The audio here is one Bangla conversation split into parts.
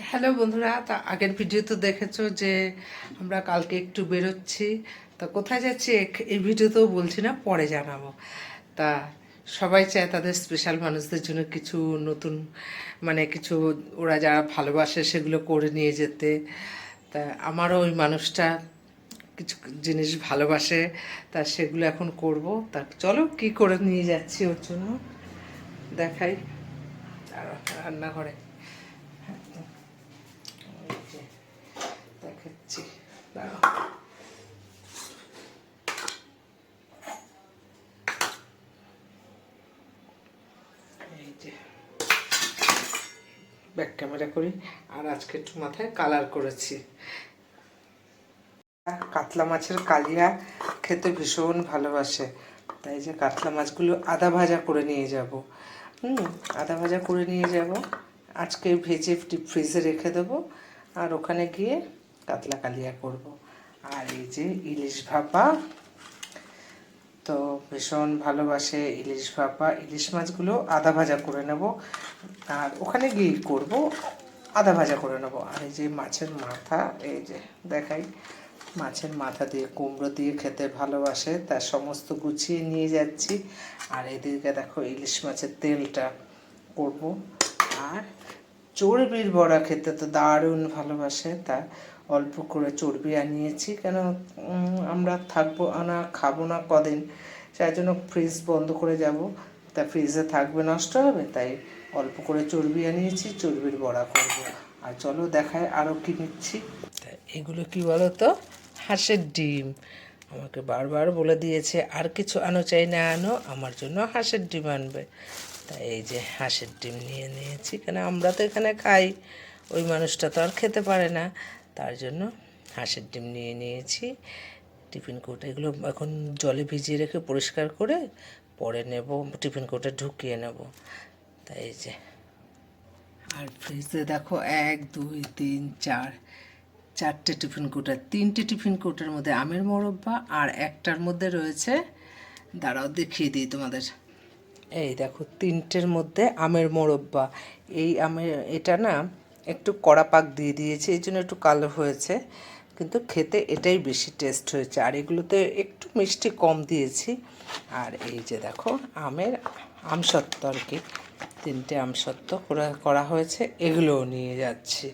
হ্যালো বন্ধুরা, তা আগের ভিডিও তো দেখেছো যে আমরা কালকে একটু বেরোচ্ছি। তা কোথায় যাচ্ছি এই ভিডিওতেও বলছি না, পরে জানাবো। তা সবাই চায় তাদের স্পেশাল মানুষদের জন্য কিছু নতুন, মানে কিছু ওরা যারা ভালোবাসে সেগুলো করে নিয়ে যেতে। তা আমারও ওই মানুষটা কিছু জিনিস ভালোবাসে, তা সেগুলো এখন করব। তা চলো কি করে নিয়ে যাচ্ছি ওর জন্য দেখাই। আর রান্নাঘরে দেখাচ্ছি, দাঁড়াও। এই যে ব্যাক ক্যামেরা করি। আর আজকে একটু মাথায় কালার করেছি। কাতলা মাছের কালিয়া খেতে ভীষণ ভালোবাসে, তাই যে কাতলা মাছগুলো আদা ভাজা করে নিয়ে যাব। আদা ভাজা করে নিয়ে যাব, আজকে ভেজে ডিপ ফ্রিজে রেখে দেবো। আর ওখানে গিয়ে কাতলা কালিয়া করব। আর এই যে ইলিশ ভাপা, তো ভীষণ ভালোবাসে ইলিশ ভাপা। ইলিশ মাছগুলো আদা ভাজা করে নেব, আর ওখানে গিয়ে করব, আদা ভাজা করে নেব। আর এই যে মাছের মাথা, এই যে দেখাই, মাছের মাথা দিয়ে কুমড়ো দিয়ে খেতে ভালোবাসে, তার সমস্ত গুছিয়ে নিয়ে যাচ্ছি। আর এদিকে দেখো ইলিশ মাছের তেলটা করব। আর চর্বির বড়া খেতে তো দারুণ ভালোবাসে, তা অল্প করে চর্বি আনিয়েছি, কেন আমরা থাকবো না, খাবো না কদিন, সেই জন্য ফ্রিজ বন্ধ করে যাব। তা ফ্রিজে থাকবে, নষ্ট হবে, তাই অল্প করে চর্বি আনিয়েছি, চর্বির বড়া করব। আর চলো দেখায় আরও কি নিচ্ছি। তা এগুলো কি বলো তো, হাঁসের ডিম। আমাকে বারবার বলে দিয়েছে আর কিছু আনো চাই না আনো, আমার জন্য হাঁসের ডিম আনবে। তাই এই যে হাঁসের ডিম নিয়ে নিয়েছি, কেন আমরা তো এখানে খাই, ওই মানুষটা তো আর খেতে পারে না, তার জন্য হাঁসের ডিম নিয়ে নিয়েছি। টিফিন কৌটো এগুলো এখন জলে ভিজিয়ে রেখে পরিষ্কার করে পরে নেব, টিফিন কৌটো ঢুকিয়ে নেব। তাই এই যে, আর ফ্রিজে দেখো 1 2 3 4 4টে টিফিন কৌটা। 3টে টিফিন কৌটার মধ্যে আমের মোরব্বা, আর একটার মধ্যে রয়েছে, দাঁড়াও দেখিয়ে দিই তোমাদের। এই দেখো 3টের মধ্যে আমের মোরব্বা। এই আমের এটা না একটু কড়া পাক দিয়ে দিয়েছে, এই জন্য একটু কালো হয়েছে, কিন্তু খেতে এটাই বেশি টেস্ট হয়েছে। আর এগুলোতে একটু মিষ্টি কম দিয়েছি। আর এই যে দেখো আমের আমসত্ত্ব, আর কি 3টে আমসত্ত্ব করা হয়েছে, এগুলোও নিয়ে যাচ্ছি।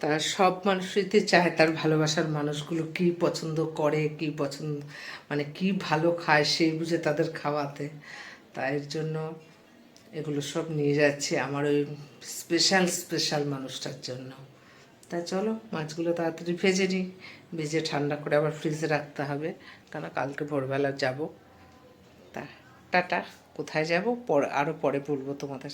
তার সব মানুষই তো চায় তার ভালোবাসার মানুষগুলো কি পছন্দ করে, কি পছন্দ, মানে কি ভালো খায় সেই বুঝে তাদের খাওয়াতে। তাই এর জন্য এগুলো সব নিয়ে যাচ্ছি আমার ওই স্পেশাল স্পেশাল মানুষটার জন্য। তা চলো মাছগুলো তাড়াতাড়ি ভেজে নিই, ভেজে ঠান্ডা করে আবার ফ্রিজে রাখতে হবে, কারণ কালকে ভোরবেলা যাব। তা টাটা, কোথায় যাব পরে আরও পরে বলবো তোমাদের।